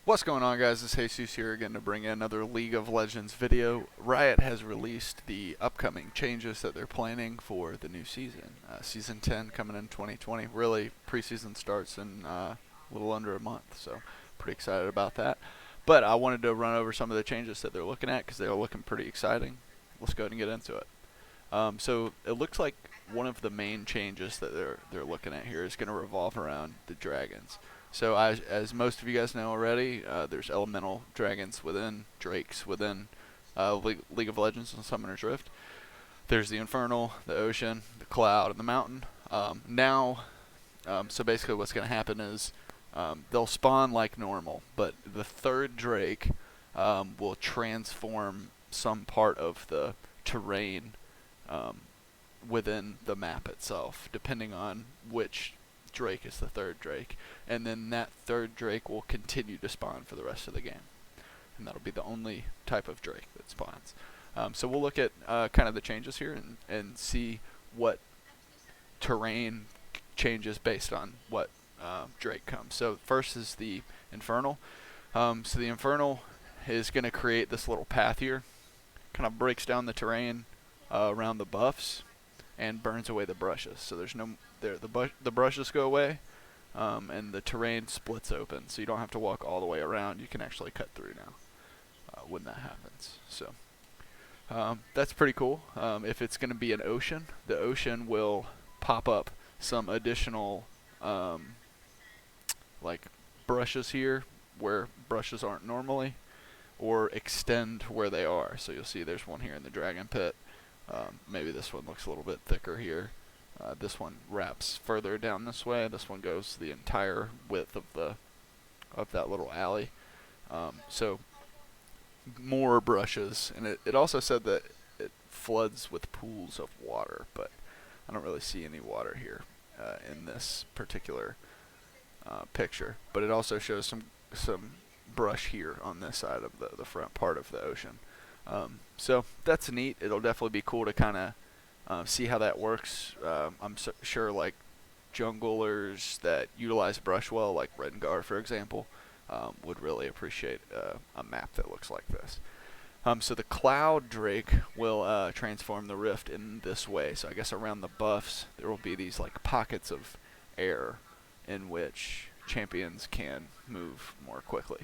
What's going on, guys? It's Jesus here again to bring in another League of Legends video. Riot has released the upcoming changes that they're planning for the new season. Season 10 coming in 2020. Really, preseason starts in a little under a month, so pretty excited about that. But I wanted to run over some of the changes that they're looking at because they're looking pretty exciting. Let's go ahead and get into it. So it looks like one of the main changes that they're looking at here is going to revolve around the dragons. So as most of you guys know already, there's elemental dragons within drakes within League of Legends and Summoner's Rift. There's the Infernal, the Ocean, the Cloud, and the Mountain. So basically what's going to happen is they'll spawn like normal, but the third drake will transform some part of the terrain within the map itself, depending on which drake is the third drake, and then that third drake will continue to spawn for the rest of the game, and that'll be the only type of drake that spawns. So we'll look at kind of the changes here and see what terrain changes based on what drake comes. So first is the Infernal. So the Infernal is going to create this little path here, kind of breaks down the terrain around the buffs and burns away the brushes. So there's no the brushes go away, and the terrain splits open, so you don't have to walk all the way around. You can actually cut through now when that happens. So that's pretty cool. If it's going to be an ocean, the ocean will pop up some additional like brushes here where brushes aren't normally, or extend where they are. So you'll see there's one here in the dragon pit. Maybe this one looks a little bit thicker here. This one wraps further down this way. This one goes the entire width of that little alley. So more brushes, and it also said that it floods with pools of water, but I don't really see any water here in this particular picture. But it also shows some brush here on this side of the front part of the ocean. So that's neat. It'll definitely be cool to kind of see how that works. I'm sure like junglers that utilize brush well, like Rengar for example, would really appreciate a map that looks like this. So the Cloud Drake will transform the rift in this way. So I guess around the buffs there will be these like pockets of air in which champions can move more quickly.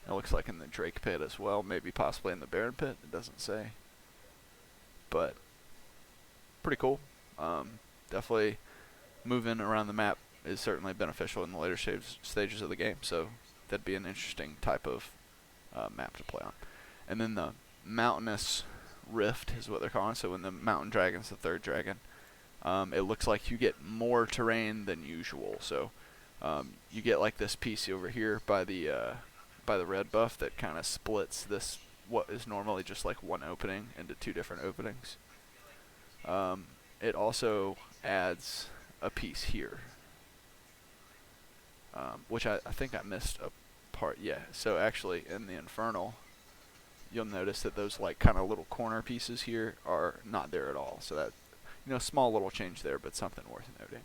It looks like in the Drake pit as well, maybe possibly in the Baron pit, it doesn't say. But pretty cool. Definitely moving around the map is certainly beneficial in the later stages of the game, so that'd be an interesting type of map to play on. And then the Mountainous Rift is what they're calling it. So when the Mountain Dragon's the third dragon, it looks like you get more terrain than usual. So you get like this piece over here by the red buff that kind of splits this what is normally just like one opening into two different openings. It also adds a piece here, which I think I missed a part. Yeah, so actually in the Infernal, you'll notice that those like kind of little corner pieces here are not there at all. So that, small little change there, but something worth noting.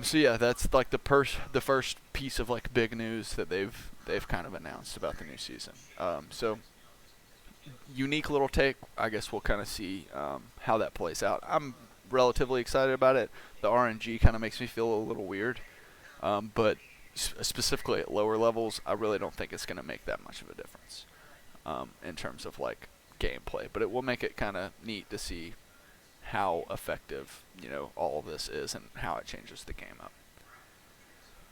So yeah, that's like the first piece of like big news that they've kind of announced about the new season. So unique little take. I guess we'll kind of see how that plays out. I'm relatively excited about it. The RNG kind of makes me feel a little weird, but specifically at lower levels, I really don't think it's going to make that much of a difference in terms of like gameplay. But it will make it kind of neat to see how effective all of this is and how it changes the game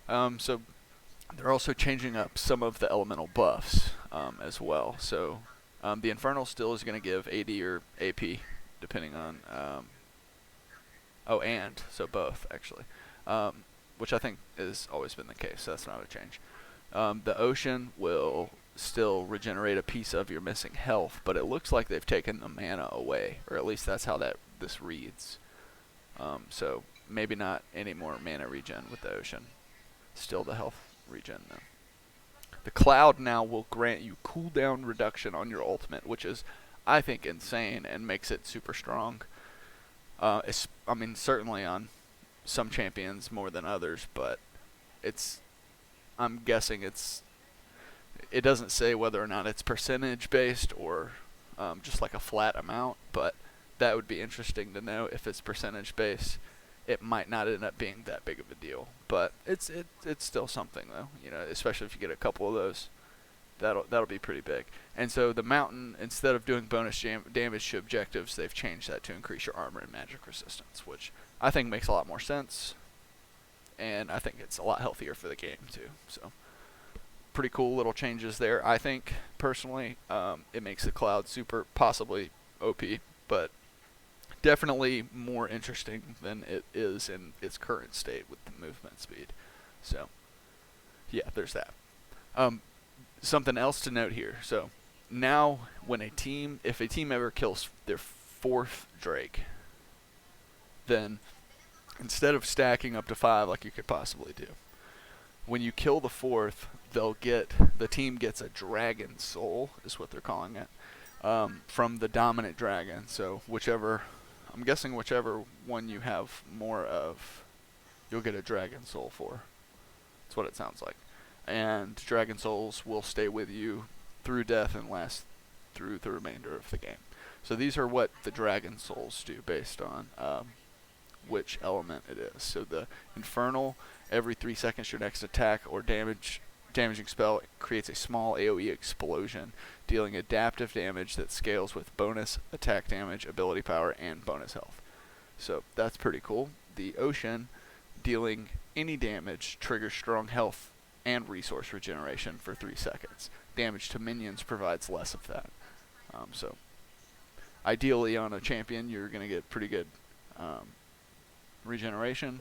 up. So they're also changing up some of the elemental buffs as well. So the Infernal still is going to give AD or AP depending on so both actually, which I think has always been the case, so that's not a change. The Ocean will still regenerate a piece of your missing health, but it looks like they've taken the mana away, or at least that's how this reads. So maybe not any more mana regen with the Ocean. Still the health regen though. The Cloud now will grant you cooldown reduction on your ultimate, which is, I think, insane and makes it super strong. Certainly on some champions more than others, but I'm guessing it's it doesn't say whether or not it's percentage based or just like a flat amount, but that would be interesting to know. If it's percentage based, it might not end up being that big of a deal, but it's still something though, you know, especially if you get a couple of those. That'll be pretty big. And so the mountain, instead of doing bonus damage to objectives, they've changed that to increase your armor and magic resistance, which I think makes a lot more sense, and I think it's a lot healthier for the game too. So pretty cool little changes there. I think personally, it makes the cloud super possibly OP, but definitely more interesting than it is in its current state with the movement speed. So yeah, there's that. Something else to note here. So now when if a team ever kills their 4th Drake, then instead of stacking up to 5 like you could possibly do, when you kill the 4th, the team gets a dragon soul, is what they're calling it, from the dominant dragon. So I'm guessing whichever one you have more of, you'll get a dragon soul for. That's what it sounds like. And dragon souls will stay with you through death and last through the remainder of the game. So these are what the dragon souls do based on which element it is. So the Infernal, every 3 seconds your next attack or damaging spell creates a small AoE explosion, dealing adaptive damage that scales with bonus attack damage, ability power, and bonus health. So that's pretty cool. The Ocean, dealing any damage, triggers strong health and resource regeneration for 3 seconds. Damage to minions provides less of that. So ideally on a champion, you're going to get pretty good regeneration.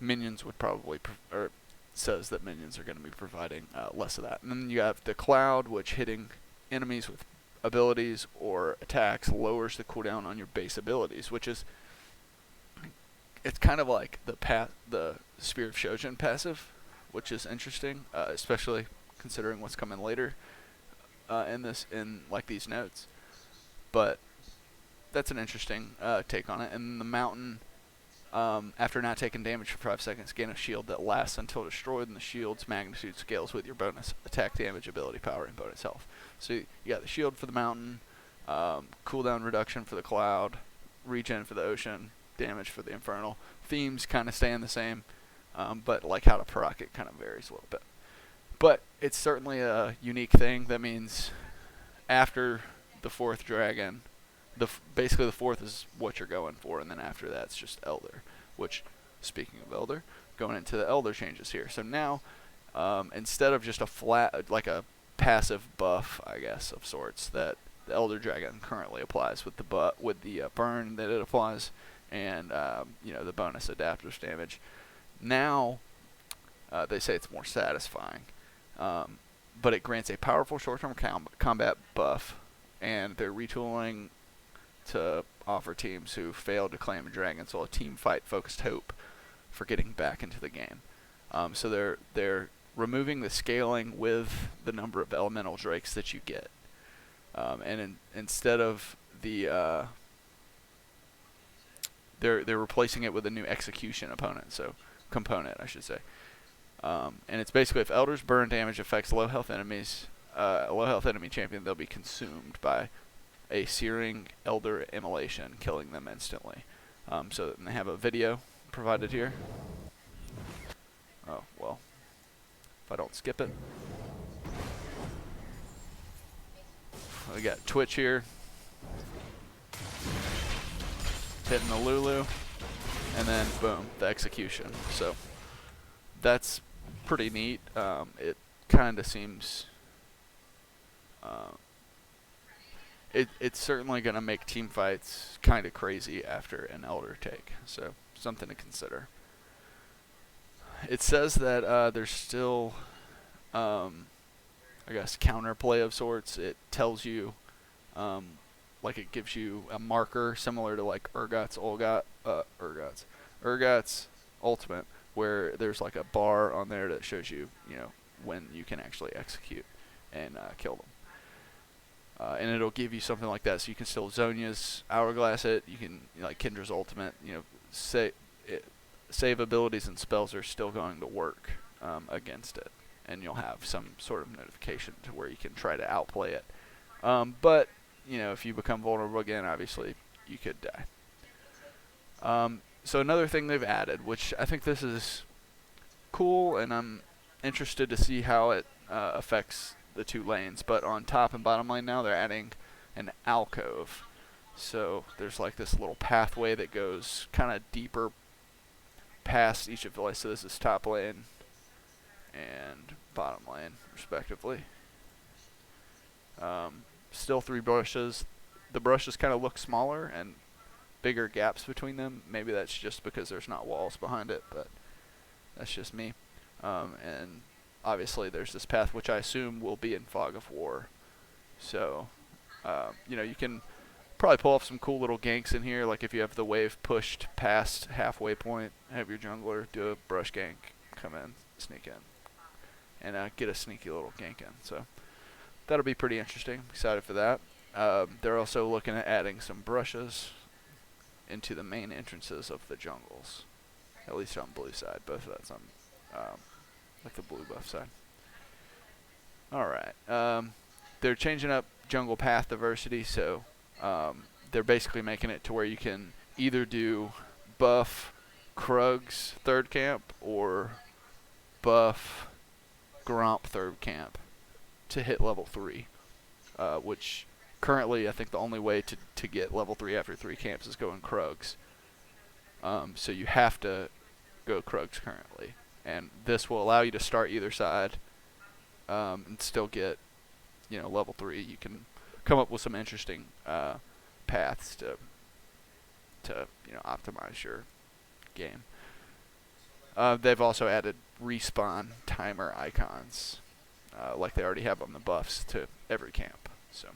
Minions would probably, or says that minions are going to be providing less of that. And then you have the Cloud, which hitting enemies with abilities or attacks lowers the cooldown on your base abilities, which is, it's kind of like the Spear of Shojin passive, which is interesting, especially considering what's coming later in like these notes. But that's an interesting take on it. And the Mountain, after not taking damage for 5 seconds, gain a shield that lasts until destroyed, and the shield's magnitude scales with your bonus attack damage, ability power, and bonus health. So you got the shield for the Mountain, cooldown reduction for the Cloud, regen for the Ocean, damage for the Infernal. Themes kind of staying the same, but like how to proc it kind of varies a little bit. But it's certainly a unique thing. That means after the 4th dragon, basically the 4th is what you're going for, and then after that it's just Elder. Which, speaking of Elder, going into the Elder changes here. So now, instead of just a flat, like a passive buff, I guess, of sorts that the Elder Dragon currently applies with the burn that it applies, and the bonus adaptive damage. Now, they say it's more satisfying, but it grants a powerful short-term combat buff, and they're retooling to offer teams who failed to claim a Dragon Soul a team fight-focused hope for getting back into the game. So they're removing the scaling with the number of elemental drakes that you get, and instead of the they're replacing it with a new execution component, I should say. And it's basically, if Elder's burn damage affects low health enemy champion, they'll be consumed by a searing Elder immolation, killing them instantly. So they have a video provided here. Oh, well, if I don't skip it. We got Twitch here, hitting the Lulu, and then boom, the execution. So that's pretty neat. It kind of seems it's certainly going to make team fights kind of crazy after an Elder take, so something to consider. It says that there's still, I guess, counterplay of sorts. It tells you, like it gives you a marker similar to like Urgot's Ultimate, where there's like a bar on there that shows you, when you can actually execute and kill them. And it'll give you something like that, so you can still Zonya's Hourglass it. You can, like Kendra's Ultimate, save abilities and spells are still going to work against it. and you'll have some sort of notification to where you can try to outplay it. But you know, if you become vulnerable again, obviously you could die. So another thing they've added, which I think this is cool, and I'm interested to see how it affects the two lanes. But on top and bottom lane now, they're adding an alcove. So there's like this little pathway that goes kind of deeper past each of the lanes. So this is top lane and bottom lane, respectively. Still 3 brushes. The brushes kind of look smaller and bigger gaps between them. Maybe that's just because there's not walls behind it, but that's just me. And obviously there's this path, which I assume will be in Fog of War. So, you know, you can probably pull off some cool little ganks in here, like if you have the wave pushed past halfway point, have your jungler do a brush gank, come in, sneak in, and get a sneaky little gank in. So that'll be pretty interesting. Excited for that. They're also looking at adding some brushes into the main entrances of the jungles, at least on blue side. Both of that's on like the blue buff side. Alright. They're changing up jungle path diversity, so they're basically making it to where you can either do buff Krug's third camp or buff Gromp third camp to hit level 3, which currently I think the only way to get level 3 after 3 camps is going Krug's. So you have to go Krug's currently, and this will allow you to start either side and still get, you know, level 3. You can come up with some interesting paths to you know, optimize your game. They've also added respawn timer icons, like they already have on the buffs, to every camp. So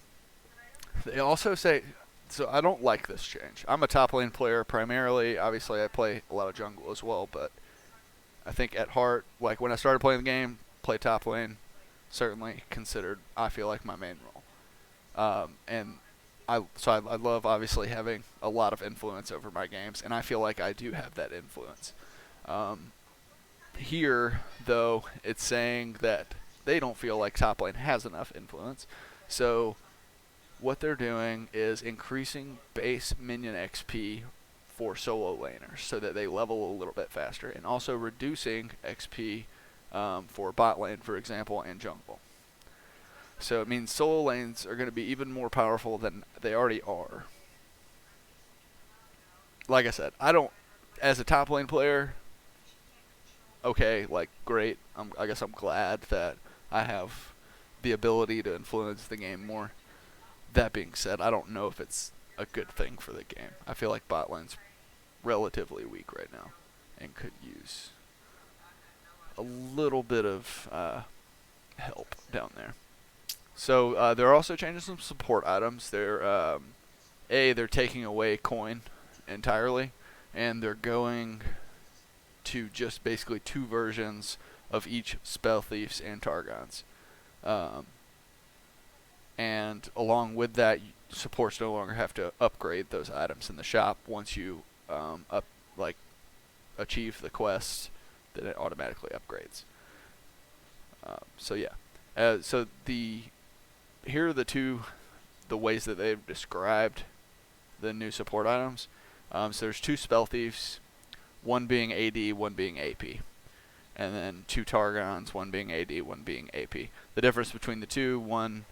they also say, so I don't like this change. I'm a top lane player primarily. Obviously I play a lot of jungle as well, but I think at heart, like when I started playing the game, play top lane, certainly considered, I feel like, my main role. And I love obviously having a lot of influence over my games, and I feel like I do have that influence. Here, though, it's saying that they don't feel like top lane has enough influence. So what they're doing is increasing base minion XP for solo laners so that they level a little bit faster, and also reducing XP for bot lane, for example, and jungle. So it means solo lanes are going to be even more powerful than they already are. Like I said, I don't, as a top lane player, okay, like, great. I guess I'm glad that I have the ability to influence the game more. That being said, I don't know if it's a good thing for the game. I feel like bot lane's relatively weak right now and could use a little bit of help down there. So they're also changing some support items. They're taking away coin entirely, and they're going to just basically 2 versions of each Spell Thieves and Targons. And along with that, supports no longer have to upgrade those items in the shop once you achieve the quest. Then it automatically upgrades. So yeah, here are the ways that they've described the new support items. So there's 2 Spell Thieves, one being AD, one being AP, and then 2 Targons, one being AD, one being AP. The difference between the two, one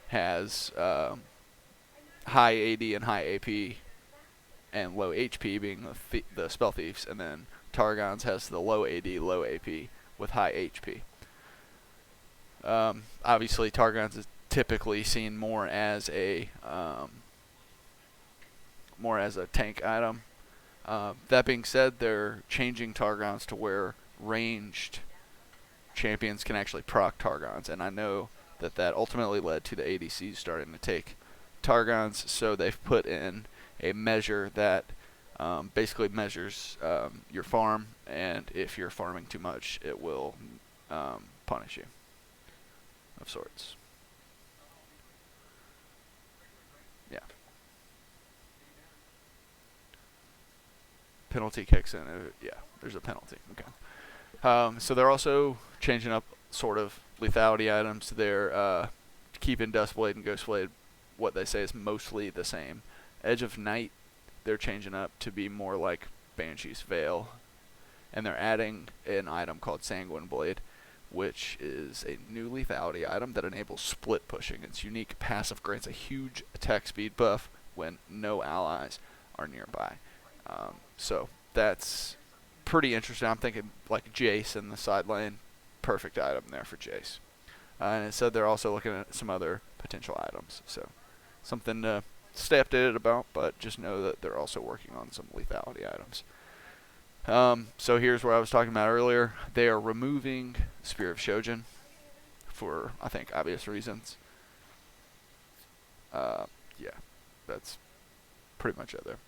has high AD and high AP, and low HP being the Spell Thieves, and then Targons has the low AD, low AP with high HP. Obviously, Targons is typically seen more as a tank item. That being said, they're changing Targons to where ranged champions can actually proc Targons, and I know that ultimately led to the ADCs starting to take Targons, so they've put in a measure that basically measures your farm, and if you're farming too much, it will punish you, of sorts. Yeah. Penalty kicks in. Yeah, there's a penalty. Okay. So they're also changing up sort of lethality items. They're keeping Dustblade and Ghostblade, what they say is mostly the same. Edge of Night, they're changing up to be more like Banshee's Veil, and they're adding an item called Sanguine Blade, which is a new lethality item that enables split pushing. Its unique passive grants a huge attack speed buff when no allies are nearby. So that's pretty interesting. I'm thinking like Jace in the side lane, perfect item there for Jace. And it said they're also looking at some other potential items, so something to stay updated about, but just know that they're also working on some lethality items. So here's what I was talking about earlier. They are removing Spear of Shojin for, I think, obvious reasons. Yeah, that's pretty much it there.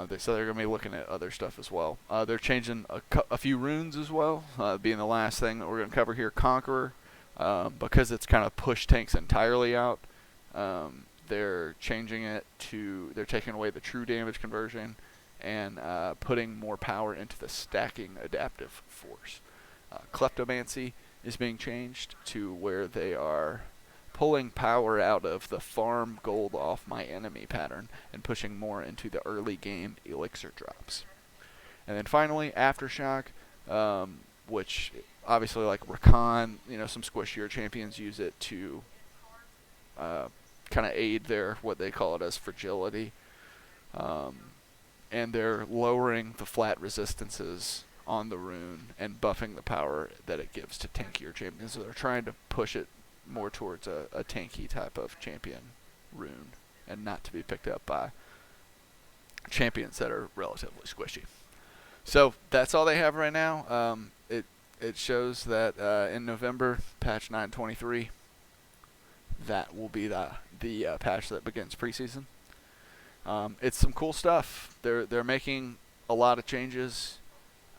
They said they're going to be looking at other stuff as well. They're changing a few runes as well, being the last thing that we're going to cover here. Conqueror, because it's kind of pushed tanks entirely out, they're changing it to, they're taking away the true damage conversion and putting more power into the stacking adaptive force. Kleptomancy is being changed to where they are pulling power out of the farm gold off my enemy pattern and pushing more into the early game elixir drops. And then finally, Aftershock, which obviously like Rakan, some squishier champions use it to kind of aid their, what they call it as fragility. And they're lowering the flat resistances on the rune and buffing the power that it gives to tankier champions. So they're trying to push it more towards a tanky type of champion rune and not to be picked up by champions that are relatively squishy. So that's all they have right now. It shows that in November, patch 9.23, that will be the patch that begins preseason. It's some cool stuff. They're making a lot of changes,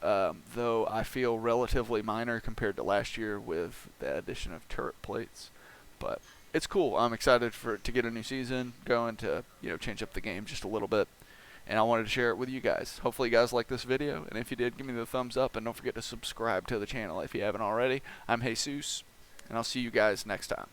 though I feel relatively minor compared to last year with the addition of turret plates. But it's cool. I'm excited to get a new season going, to change up the game just a little bit. And I wanted to share it with you guys. Hopefully you guys liked this video, and if you did, give me the thumbs up, and don't forget to subscribe to the channel if you haven't already. I'm Jesus, and I'll see you guys next time.